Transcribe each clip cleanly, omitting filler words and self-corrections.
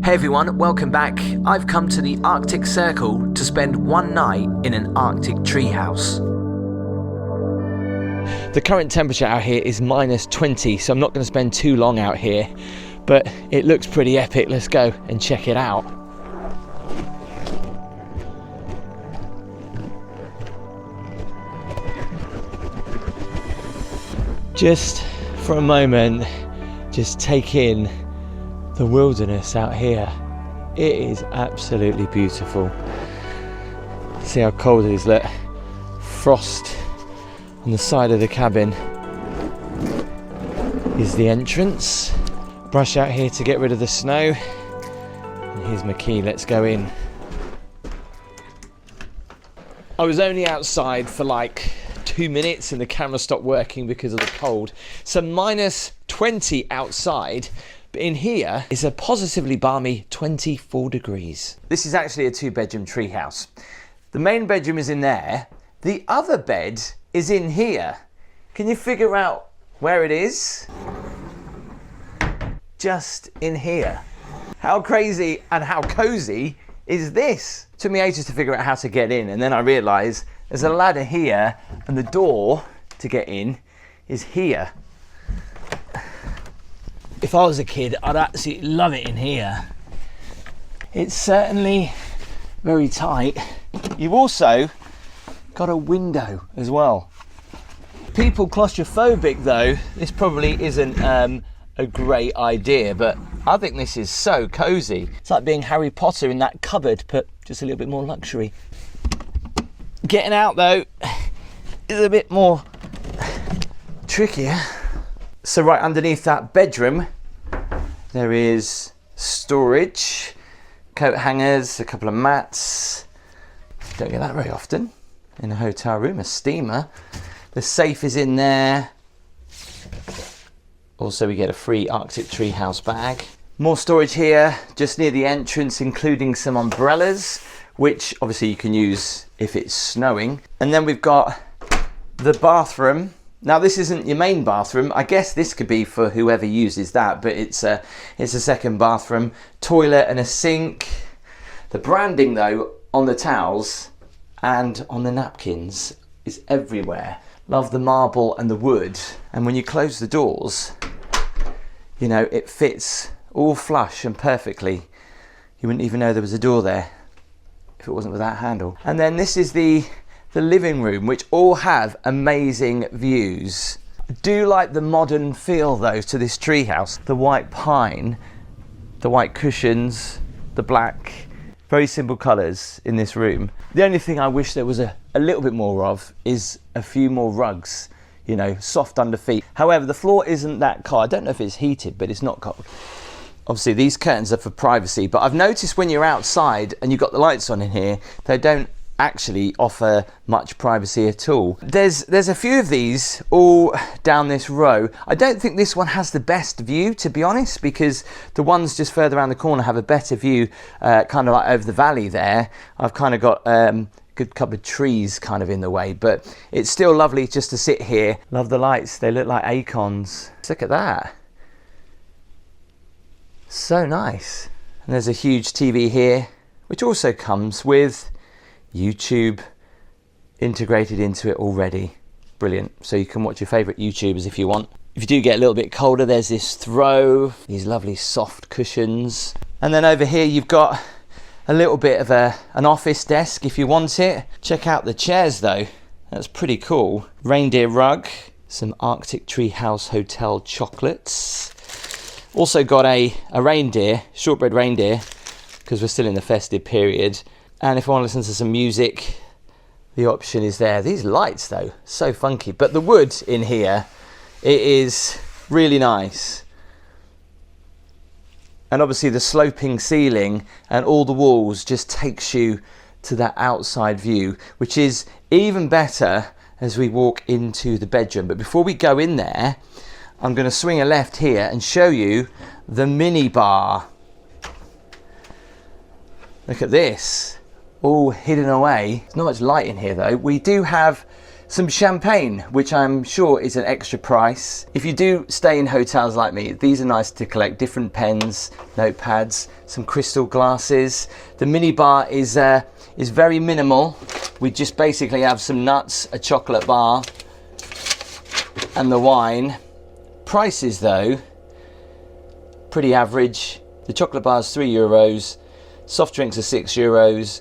Hey everyone, welcome back. I've come to the Arctic Circle to spend one night in an Arctic treehouse. The current temperature out here is -20, so I'm not going to spend too long out here, but it looks pretty epic. Let's go and check it out. Just for a moment, just take in the wilderness out here. It is absolutely beautiful. See how cold it is, look. Frost on the side of the cabin is the entrance. Brush out here to get rid of the snow. And here's my key, let's go in. I was only outside for like 2 minutes and the camera stopped working because of the cold. So -20 outside. In here is a positively balmy 24 degrees. This is actually a 2-bedroom treehouse. The main bedroom is in there. The other bed is in here. Can you figure out where it is? Just in here. How crazy and how cozy is this? It took me ages to figure out how to get in, and then I realised there's a ladder here and the door to get in is here. If I was a kid, I'd absolutely love it in here. It's certainly very tight. You've also got a window as well. People claustrophobic though, this probably isn't a great idea, but I think this is so cozy. It's like being Harry Potter in that cupboard, but just a little bit more luxury. Getting out though is a bit more trickier. So right underneath that bedroom, there is storage, coat hangers, a couple of mats. Don't get that very often in a hotel room, a steamer. The safe is in there. Also, we get a free Arctic treehouse bag. More storage here, just near the entrance, including some umbrellas, which obviously you can use if it's snowing. And then we've got the bathroom. Now this isn't your main bathroom. I guess this could be for whoever uses that, but it's a second bathroom, toilet and a sink. The branding though on the towels and on the napkins is everywhere. Love the marble and the wood. And when you close the doors, you know, it fits all flush and perfectly. You wouldn't even know there was a door there if it wasn't for that handle. And then this is the living room, which all have amazing views. I do like the modern feel though to this treehouse. The white pine, the white cushions, the black, very simple colours in this room. The only thing I wish there was a little bit more of is a few more rugs, you know, soft under feet. However, the floor isn't that cold. I don't know if it's heated, but it's not cold. Obviously these curtains are for privacy, but I've noticed when you're outside and you've got the lights on in here, they don't actually offer much privacy at all. There's a few of these all down this row. I don't think this one has the best view, to be honest, because the ones just further around the corner have a better view, kind of like over the valley there. I've kind of got good couple of trees kind of in the way, but it's still lovely just to sit here. Love the lights, they look like acorns. Look at that. So nice. And there's a huge TV here, which also comes with YouTube integrated into it already. Brilliant. So you can watch your favourite YouTubers if you want. If you do get a little bit colder, there's this throw, these lovely soft cushions. And then over here you've got a little bit of an office desk if you want it. Check out the chairs though. That's pretty cool. Reindeer rug, some Arctic Treehouse Hotel chocolates. Also got a reindeer, shortbread reindeer, because we're still in the festive period. And if I want to listen to some music, the option is there. These lights though, so funky. But the wood in here, it is really nice. And obviously the sloping ceiling and all the walls just takes you to that outside view, which is even better as we walk into the bedroom. But before we go in there, I'm going to swing a left here and show you the mini bar. Look at this. All hidden away. There's not much light in here though. We do have some champagne, which I'm sure is an extra price. If you do stay in hotels like me, these are nice to collect. Different pens, notepads, some crystal glasses. The mini bar is very minimal. We just basically have some nuts, a chocolate bar, and the wine. Prices though, pretty average. The chocolate bar is €3, soft drinks are €6,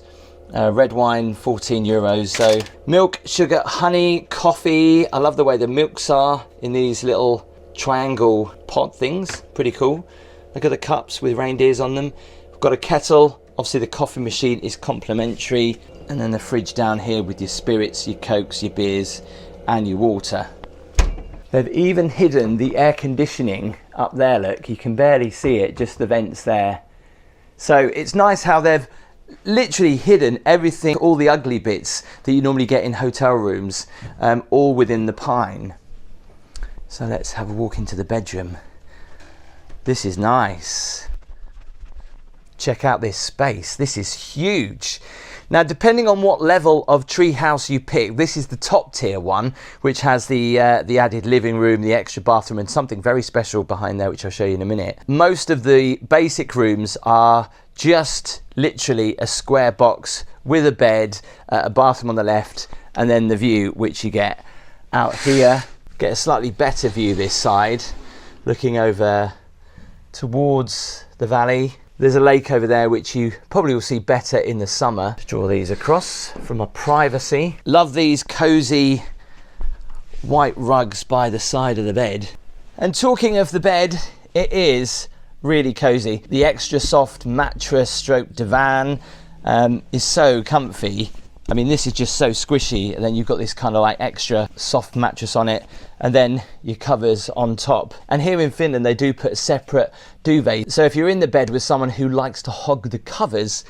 red wine 14 euros. So milk, sugar, honey, coffee. I love the way the milks are in these little triangle pot things, pretty cool. Look at the cups with reindeers on them. We've got a kettle, obviously the coffee machine is complimentary, and then the fridge down here with your spirits, your cokes, your beers and your water. They've even hidden the air conditioning up there, look, you can barely see it, just the vents there. So it's nice how they've literally hidden everything, all the ugly bits that you normally get in hotel rooms, all within the pine. So let's have a walk into the bedroom. This is nice. Check out this space, this is huge. Now, depending on what level of Treehouse you pick, this is the top tier one, which has the added living room, the extra bathroom, and something very special behind there, which I'll show you in a minute. Most of the basic rooms are just literally a square box with a bed, a bathroom on the left, and then the view, which you get out here. Get a slightly better view this side, looking over towards the valley. There's a lake over there, which you probably will see better in the summer. Draw these across from a privacy. Love these cozy white rugs by the side of the bed. And talking of the bed, it is really cozy. The extra soft mattress stroke divan is so comfy. I mean, this is just so squishy, and then you've got this kind of like extra soft mattress on it, and then your covers on top. And here in Finland, they do put a separate duvet. So if you're in the bed with someone who likes to hog the covers,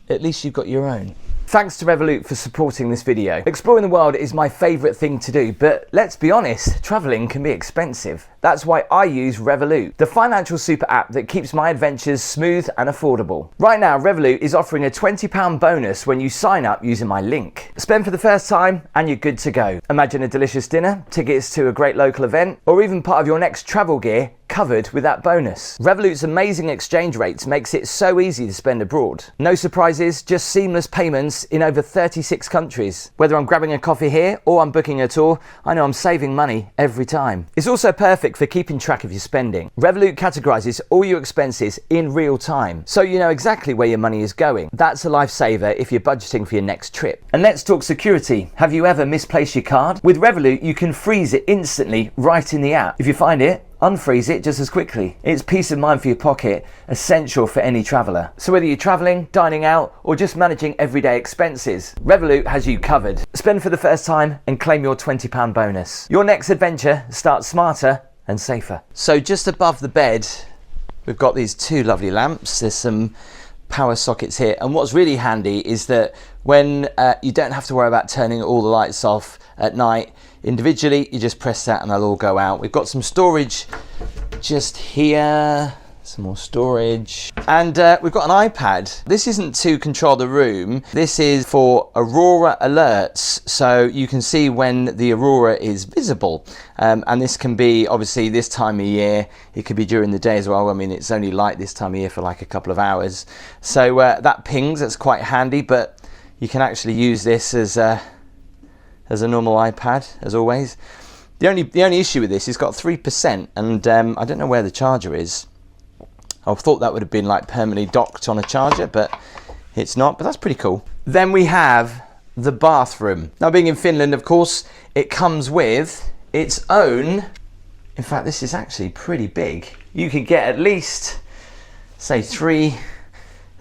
at least you've got your own. Thanks to Revolut for supporting this video. Exploring the world is my favourite thing to do, but let's be honest, travelling can be expensive. That's why I use Revolut, the financial super app that keeps my adventures smooth and affordable. Right now, Revolut is offering a £20 bonus when you sign up using my link. Spend for the first time and you're good to go. Imagine a delicious dinner, tickets to a great local event, or even part of your next travel gear covered with that bonus. Revolut's amazing exchange rates makes it so easy to spend abroad. No surprises, just seamless payments in over 36 countries. Whether I'm grabbing a coffee here or I'm booking a tour, I know I'm saving money every time. It's also perfect for keeping track of your spending. Revolut categorizes all your expenses in real time, so you know exactly where your money is going. That's a lifesaver if you're budgeting for your next trip. And let's talk security. Have you ever misplaced your card? With Revolut, you can freeze it instantly right in the app. If you find it, unfreeze it just as quickly. It's peace of mind for your pocket, essential for any traveller. So whether you're travelling, dining out, or just managing everyday expenses, Revolut has you covered. Spend for the first time and claim your £20 bonus. Your next adventure starts smarter and safer. So just above the bed, we've got these two lovely lamps. There's some power sockets here, and what's really handy is that when you don't have to worry about turning all the lights off at night individually, you just press that and they'll all go out. We've got some storage just here, some more storage, and we've got an iPad. This isn't to control the room, this is for aurora alerts, so you can see when the aurora is visible, and this can be obviously this time of year, it could be during the day as well. I mean, it's only light this time of year for like a couple of hours, so that pings, that's quite handy, but you can actually use this as a normal iPad, as always. The only issue with this is it's got 3%, and I don't know where the charger is. I thought that would have been like permanently docked on a charger, but it's not, but that's pretty cool. Then we have the bathroom. Now, being in Finland, of course, it comes with its own, in fact, this is actually pretty big. You could get at least, say 3,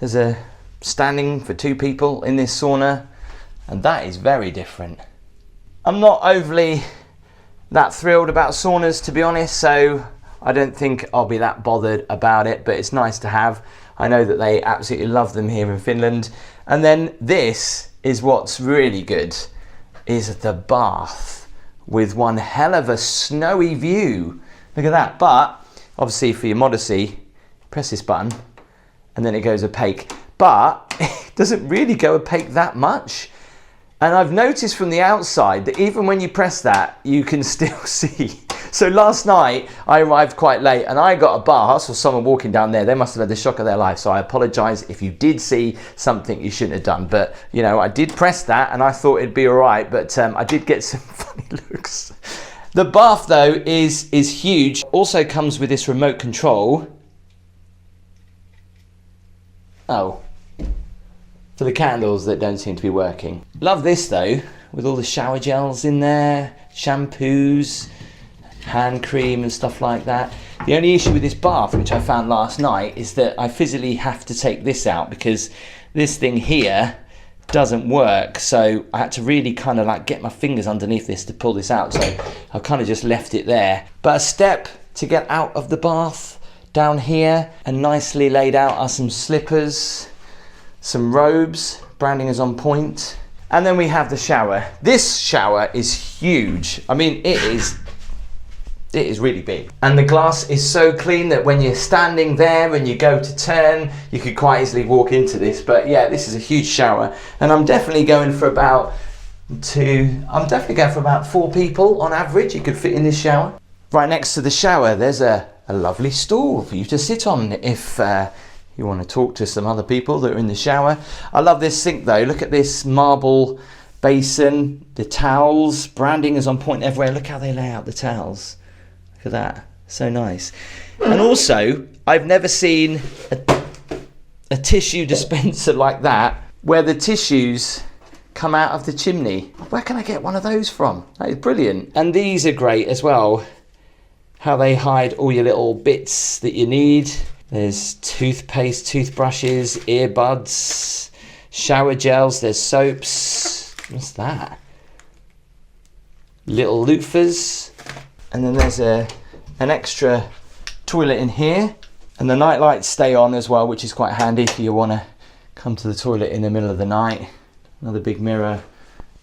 there's a standing for 2 people in this sauna, and that is very different. I'm not overly that thrilled about saunas, to be honest, so I don't think I'll be that bothered about it, but it's nice to have. I know that they absolutely love them here in Finland. And then this is what's really good, is the bath with one hell of a snowy view. Look at that. But obviously for your modesty, press this button and then it goes opaque. But it doesn't really go opaque that much. And I've noticed from the outside that even when you press that, you can still see. So last night, I arrived quite late and I got a bath. I saw someone walking down there. They must have had the shock of their life. So I apologise if you did see something you shouldn't have done. But, you know, I did press that and I thought it'd be all right. But I did get some funny looks. The bath, though, is huge. Also comes with this remote control. Oh. For the candles that don't seem to be working. Love this though, with all the shower gels in there, shampoos, hand cream and stuff like that. The only issue with this bath, which I found last night, is that I physically have to take this out because this thing here doesn't work. So I had to really kind of like get my fingers underneath this to pull this out. So I kind of just left it there. But a step to get out of the bath down here, and nicely laid out are some slippers, some robes, branding is on point. And then we have the shower. This shower is huge. I mean, it is really big. And the glass is so clean that when you're standing there and you go to turn, you could quite easily walk into this. But yeah, this is a huge shower. And I'm definitely going for about 4 people on average. You could fit in this shower. Right next to the shower, there's a lovely stool for you to sit on if you want to talk to some other people that are in the shower. I love this sink though. Look at this marble basin, the towels, branding is on point everywhere. Look how they lay out the towels. Look at that, so nice. And also, I've never seen a tissue dispenser like that where the tissues come out of the chimney. Where can I get one of those from? That is brilliant. And these are great as well. How they hide all your little bits that you need. There's toothpaste, toothbrushes, earbuds, shower gels, there's soaps. What's that? Little loofahs. And then there's an extra toilet in here. And the night lights stay on as well, which is quite handy if you want to come to the toilet in the middle of the night. Another big mirror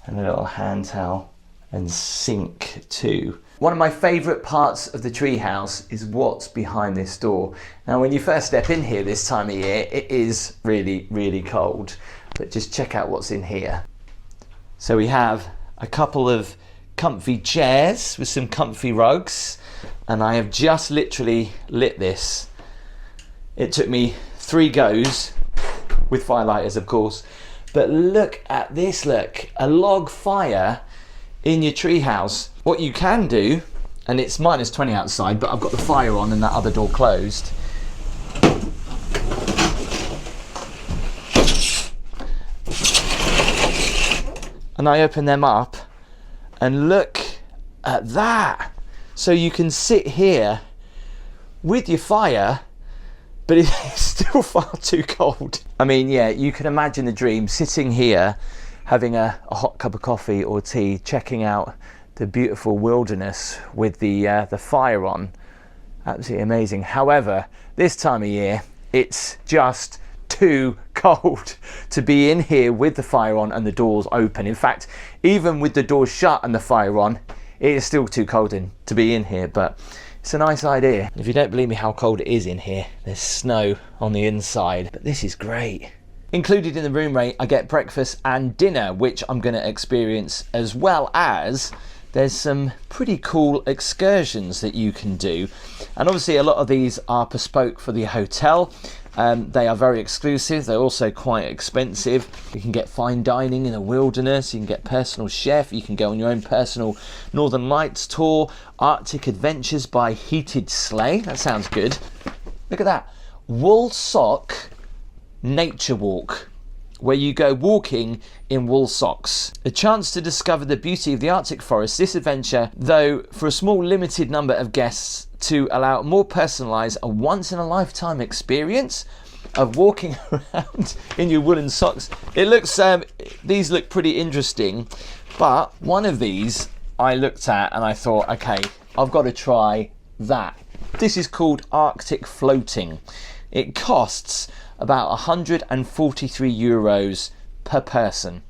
and a little hand towel and sink too. One of my favourite parts of the treehouse is what's behind this door. Now when you first step in here this time of year, it is really, really cold. But just check out what's in here. So we have a couple of comfy chairs with some comfy rugs. And I have just literally lit this. It took me 3 goes, with firelighters of course. But look at this, look. A log fire in your treehouse. What you can do, and it's -20 outside, but I've got the fire on and that other door closed. And I open them up and look at that. So you can sit here with your fire, but it's still far too cold. I mean, yeah, you can imagine the dream, sitting here having a hot cup of coffee or tea, checking out the beautiful wilderness with the fire on. Absolutely amazing. However, this time of year, it's just too cold to be in here with the fire on and the doors open. In fact, even with the doors shut and the fire on, it is still too cold to be in here, but it's a nice idea. If you don't believe me how cold it is in here, there's snow on the inside, but this is great. Included in the room rate, I get breakfast and dinner, which I'm going to experience, as well as there's some pretty cool excursions that you can do. And obviously a lot of these are bespoke for the hotel. They are very exclusive. They're also quite expensive. You can get fine dining in the wilderness. You can get personal chef. You can go on your own personal Northern Lights tour. Arctic Adventures by Heated Sleigh. That sounds good. Look at that. Wool sock nature walk, where you go walking in wool socks. A chance to discover the beauty of the Arctic forest. This adventure, though for a small limited number of guests, to allow more personalised, a once-in-a-lifetime experience of walking around in your woolen socks. It looks, these look pretty interesting, but one of these I looked at and I thought, okay, I've got to try that. This is called Arctic floating. It costs about 143 euros per person.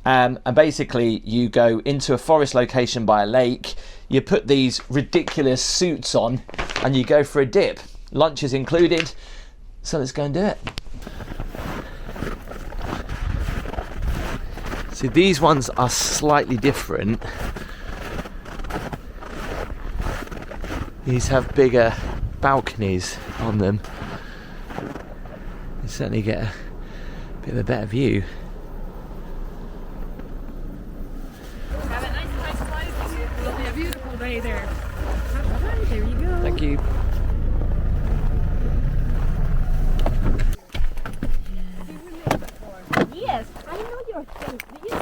And basically you go into a forest location by a lake, you put these ridiculous suits on and you go for a dip. Lunch is included, so let's go and do it. So these ones are slightly different. These have bigger balconies on them. You certainly get a bit of a better view. Have a nice flight. It'll be a beautiful day there. There you go. Thank you. Yes, I know your face. Do you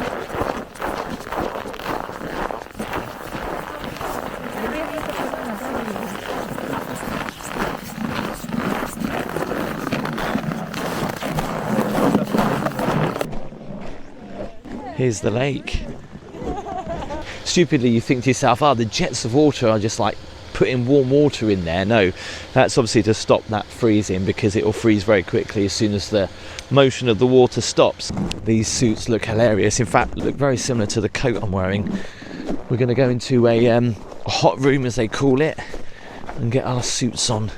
Here's the lake. Stupidly, you think to yourself, oh, the jets of water are just like putting warm water in there. No, that's obviously to stop that freezing, because it will freeze very quickly as soon as the motion of the water stops. These suits look hilarious. In fact, look very similar to the coat I'm wearing. We're going to go into a hot room, as they call it, and get our suits on.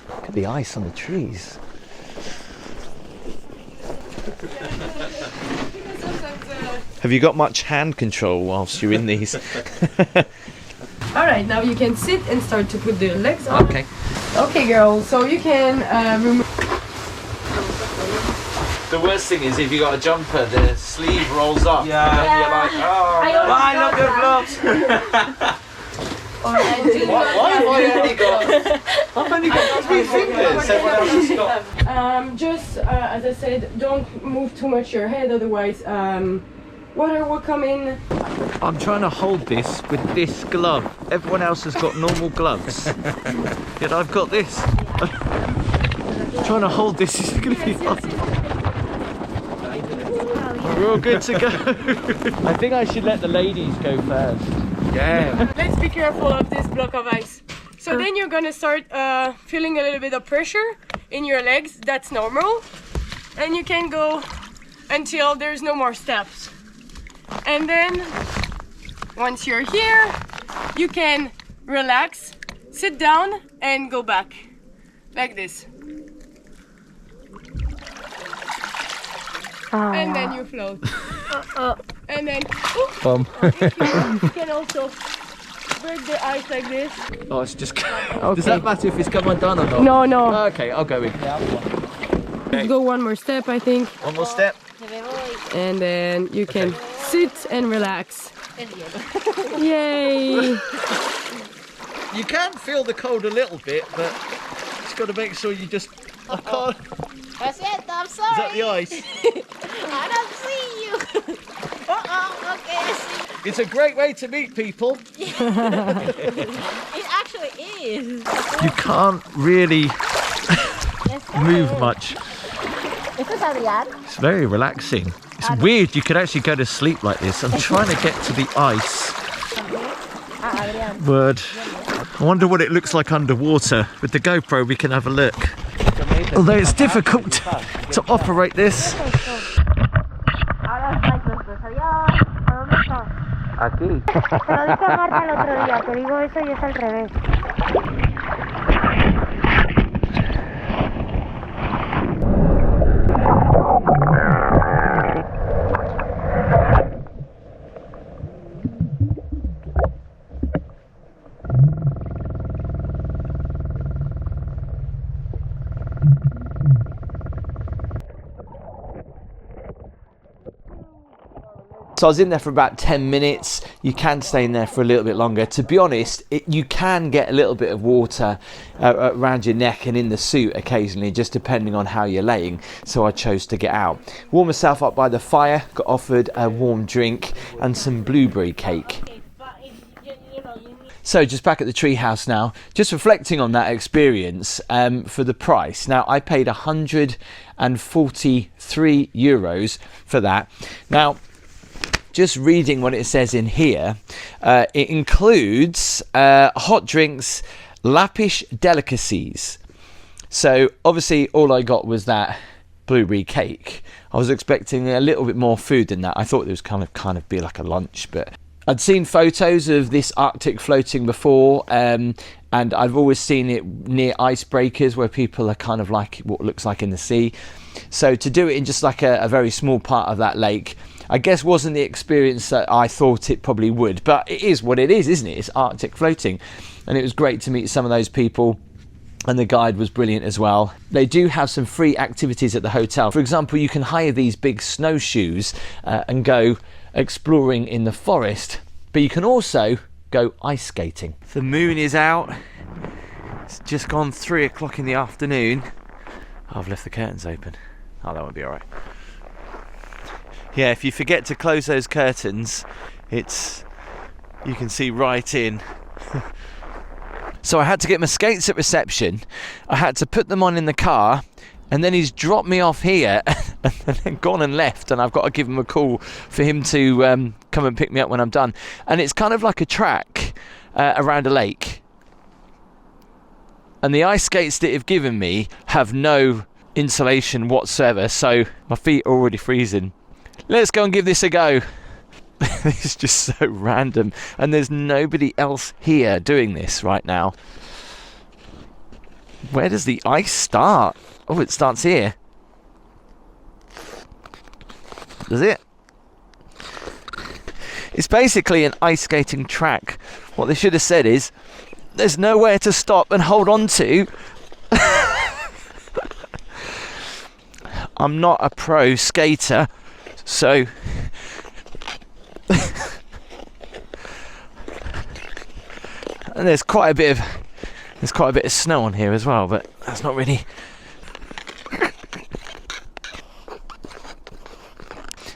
Look at the ice on the trees. Have you got much hand control whilst you're in these? Alright, now you can sit and start to put the legs on. Okay. Okay, girl, so you can remove. The worst thing is if you got a jumper, the sleeve rolls up. Yeah. And you're like, oh, I love your gloves. why have I only got? I've only got 3 fingers. Everyone else has got. Just as I said, don't move too much your head, otherwise water will come in. I'm trying to hold this with this glove. Everyone else has got normal gloves. Yet I've got this. Trying to hold this is going to be hard. We're all good to go. I think I should let the ladies go first. Yeah. Let's be careful of this block of ice. So then you're gonna start feeling a little bit of pressure in your legs. That's normal. And you can go until there's no more steps. And then once you're here, you can relax, sit down and go back like this. And then you float. And then you can also break the ice like this. Oh, it's just. Does that matter if it's come undone or not? No, no. Okay, I'll go in. Let's go one more step, I think. One more step. And then you can sit and relax. Yay! You can feel the cold a little bit, but just got to make sure you just. I can't. That's it, I'm sorry. Is that the ice? I don't see you. Okay, I see. It's a great way to meet people. It actually is. You can't really move much. It's very relaxing. It's weird, you could actually go to sleep like this. I'm trying to get to the ice. But I wonder what it looks like underwater. With the GoPro we can have a look. Although it's difficult to operate this. Aquí. Te lo dijo Marta el otro día, te digo eso y es al revés. So I was in there for about 10 minutes. You can stay in there for a little bit longer. To be honest, you can get a little bit of water around your neck and in the suit occasionally, just depending on how you're laying. So I chose to get out. Warm myself up by the fire, got offered a warm drink and some blueberry cake. So just back at the Treehouse now, just reflecting on that experience for the price. Now I paid €143 for that. Now, just reading what it says in here, it includes hot drinks, Lappish delicacies. So obviously all I got was that blueberry cake. I was expecting a little bit more food than that. I thought it was kind of be like a lunch, but I'd seen photos of this Arctic floating before, and I've always seen it near icebreakers where people are kind of like what looks like in the sea. So to do it in just like a very small part of that lake, I guess wasn't the experience that I thought it probably would, but it is what it is, isn't it? It's Arctic floating. And it was great to meet some of those people, and the guide was brilliant as well. They do have some free activities at the hotel. For example, you can hire these big snowshoes and go exploring in the forest, but you can also go ice skating. The moon is out. It's just gone 3 o'clock in the afternoon. I've left the curtains open. Oh, that would be all right. Yeah, if you forget to close those curtains, you can see right in. So I had to get my skates at reception. I had to put them on in the car, and then he's dropped me off here and then gone and left, and I've got to give him a call for him to come and pick me up when I'm done. And it's kind of like a track around a lake. And the ice skates that have given me have no insulation whatsoever, so my feet are already freezing. Let's go and give this a go. It's just so random, and there's nobody else here doing this right now. Where does the ice start? Oh, it starts here. Does it? It's basically an ice skating track. What they should have said is, there's nowhere to stop and hold on to. I'm not a pro skater, so and there's quite a bit of snow on here as well, but that's not really.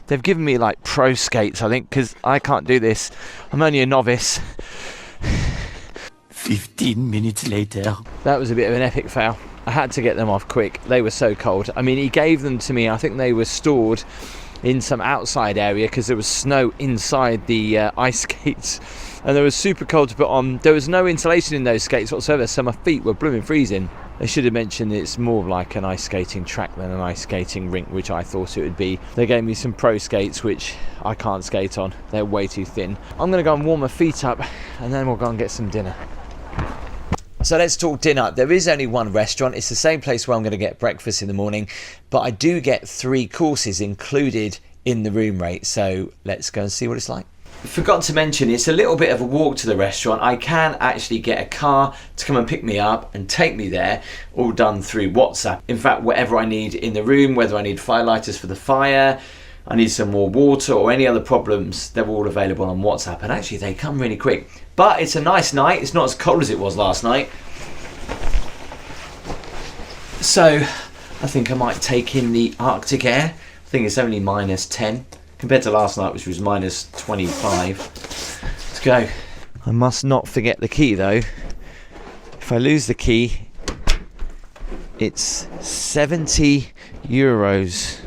They've given me like pro skates, I think, because I can't do this. I'm only a novice. 15 minutes later. That was a bit of an epic fail. I had to get them off quick. They were so cold. I mean, he gave them to me. I think they were stored in some outside area because there was snow inside the ice skates, and they were super cold to put on. There was no insulation in those skates whatsoever, so my feet were blooming freezing. They should have mentioned it's more like an ice skating track than an ice skating rink, which I thought it would be. They gave me some pro skates, which I can't skate on. They're way too thin. I'm going to go and warm my feet up, and then we'll go and get some dinner. So let's talk dinner. There is only one restaurant. It's the same place where I'm going to get breakfast in the morning, but I do get 3 courses included in the room rate. So let's go and see what it's like. Forgot to mention, it's a little bit of a walk to the restaurant. I can actually get a car to come and pick me up and take me there, all done through WhatsApp. In fact, whatever I need in the room, whether I need firelighters for the fire, I need some more water, or any other problems, they're all available on WhatsApp. And actually they come really quick. But it's a nice night. It's not as cold as it was last night. So I think I might take in the Arctic air. I think it's only -10 compared to last night, which was -25. Let's go. I must not forget the key though. If I lose the key, it's 70 euros.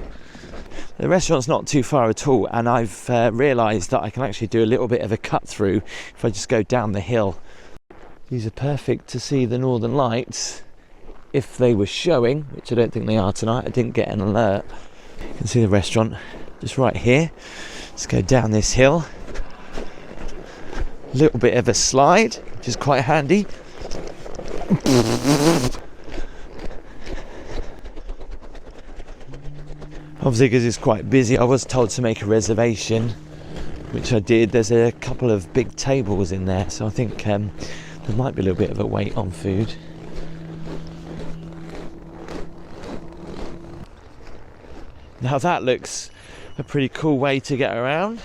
The restaurant's not too far at all, and I've realised that I can actually do a little bit of a cut through if I just go down the hill. These are perfect to see the northern lights if they were showing, which I don't think they are tonight. I didn't get an alert. You can see the restaurant just right here. Let's go down this hill. A little bit of a slide, which is quite handy. Obviously, because it's quite busy, I was told to make a reservation, which I did. There's a couple of big tables in there, so I think there might be a little bit of a wait on food. Now that looks a pretty cool way to get around.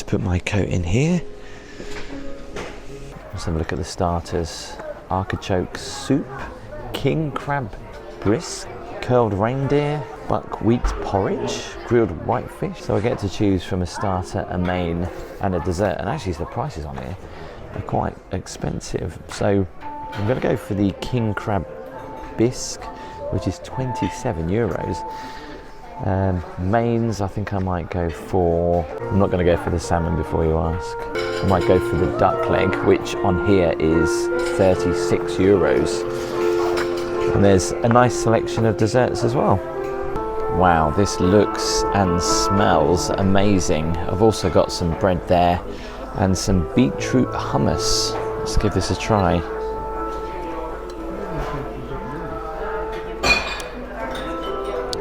Put my coat in here. Let's have a look at the starters. Artichoke soup, king crab brisk, curled reindeer, buckwheat porridge, grilled whitefish. So I get to choose from a starter, a main and a dessert. And actually the prices on here are quite expensive. So I'm going to go for the king crab bisque, which is 27 euros. Mains, I think I might go for... I'm not going to go for the salmon before you ask. I might go for the duck leg, which on here is 36 euros. And there's a nice selection of desserts as well. Wow, this looks and smells amazing. I've also got some bread there and some beetroot hummus. Let's give this a try.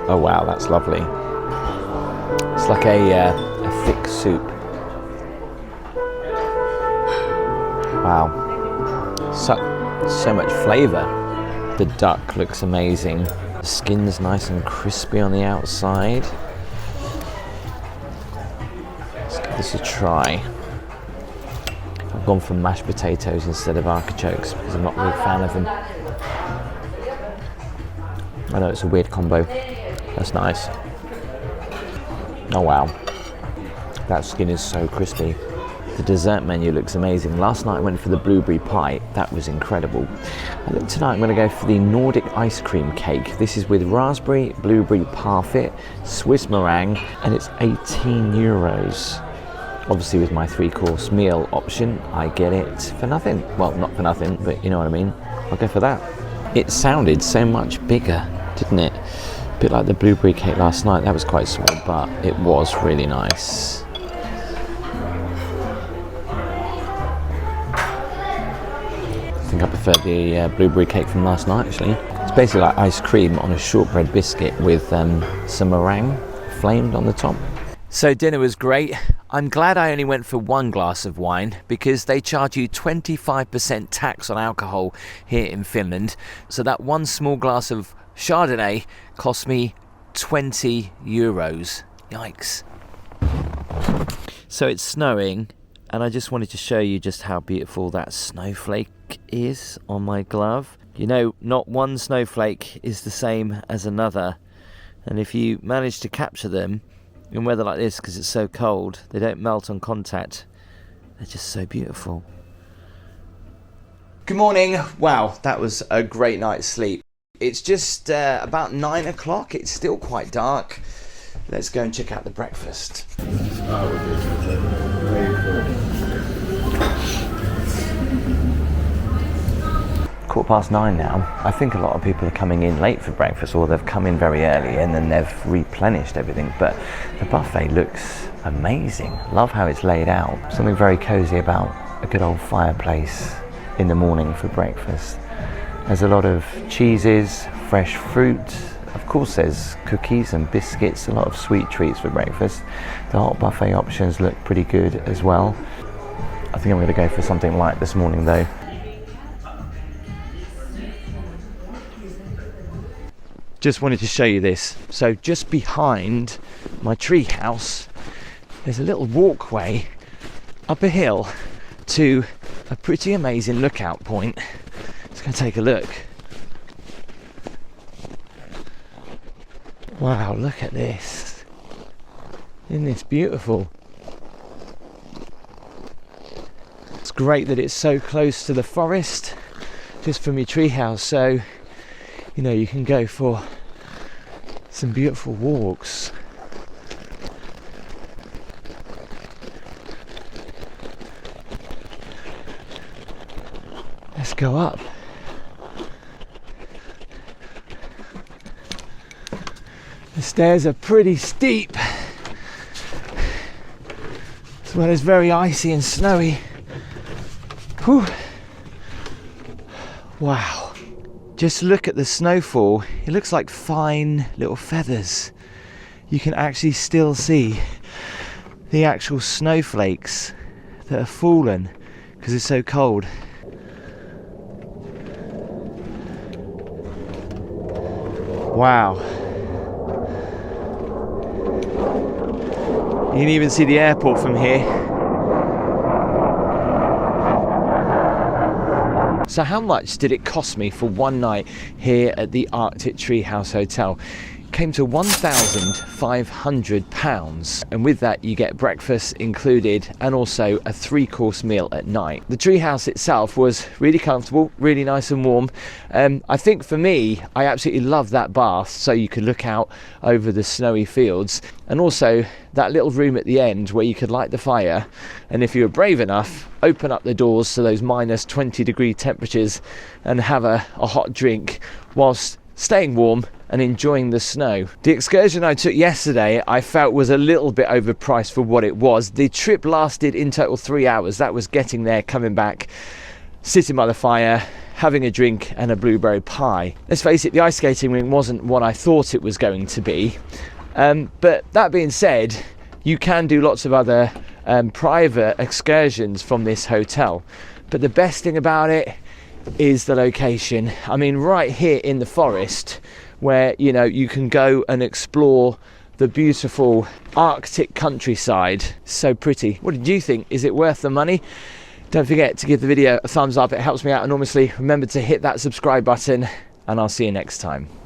Oh wow, that's lovely. It's like a thick soup. Wow, so much flavour. The duck looks amazing. The skin's nice and crispy on the outside. Let's give this a try. I've gone for mashed potatoes instead of artichokes because I'm not a big fan of them. I know it's a weird combo. That's nice. Oh wow, that skin is so crispy. The dessert menu looks amazing. Last night I went for the blueberry pie. That was incredible. I think tonight I'm going to go for the Nordic ice cream cake. This is with raspberry, blueberry parfait, Swiss meringue, and it's 18 euros. Obviously with my 3-course meal option, I get it for nothing. Well, not for nothing, but you know what I mean. I'll go for that. It sounded so much bigger, didn't it? A bit like the blueberry cake last night. That was quite small, but it was really nice. I think I prefer the blueberry cake from last night actually. It's basically like ice cream on a shortbread biscuit with some meringue flamed on the top. So dinner was great. I'm glad I only went for one glass of wine because they charge you 25% tax on alcohol here in Finland. So that one small glass of Chardonnay cost me 20 euros. Yikes. So it's snowing and I just wanted to show you just how beautiful that snowflake is on my glove. You know, not one snowflake is the same as another, and if you manage to capture them in weather like this, because it's so cold, they don't melt on contact. They're just so beautiful. Good morning. Wow, that was a great night's sleep. It's just about 9 o'clock. It's still quite dark. Let's go and check out the breakfast. 9:15 now. I think a lot of people are coming in late for breakfast, or they've come in very early and then they've replenished everything. But the buffet looks amazing. Love how it's laid out. Something very cozy about a good old fireplace in the morning for breakfast. There's a lot of cheeses, fresh fruit. Of course there's cookies and biscuits, a lot of sweet treats for breakfast. The hot buffet options look pretty good as well. I think I'm going to go for something light this morning though. Just wanted to show you this. So just behind my tree house, there's a little walkway up a hill to a pretty amazing lookout point. Let's go take a look. Wow, look at this. Isn't this beautiful? It's great that it's so close to the forest, just from your treehouse, so you know you can go for some beautiful walks. Let's go up. The stairs are pretty steep, as well as very icy and snowy. Whew. Wow. Just look at the snowfall. It looks like fine little feathers. You can actually still see the actual snowflakes that have fallen because it's so cold. Wow. You can even see the airport from here. So how much did it cost me for one night here at the Arctic Treehouse Hotel? came to £1,500, and with that you get breakfast included and also a 3-course meal at night. The Treehouse itself was really comfortable, really nice and warm. I think for me, I absolutely loved that bath, so you could look out over the snowy fields, and also that little room at the end where you could light the fire, and if you were brave enough, open up the doors to those minus 20-degree temperatures and have a hot drink whilst staying warm and enjoying the snow. The excursion I took yesterday I felt was a little bit overpriced for what it was. The trip lasted in total 3 hours. That was getting there, coming back, sitting by the fire, having a drink and a blueberry pie. Let's face it, the ice skating rink wasn't what I thought it was going to be. But that being said, you can do lots of other private excursions from this hotel. But the best thing about it is the location. I mean, right here in the forest, where you can go and explore the beautiful Arctic countryside. So pretty. What did you think? Is it worth the money? Don't forget to give the video a thumbs up. It helps me out enormously. Remember to hit that subscribe button, and I'll see you next time.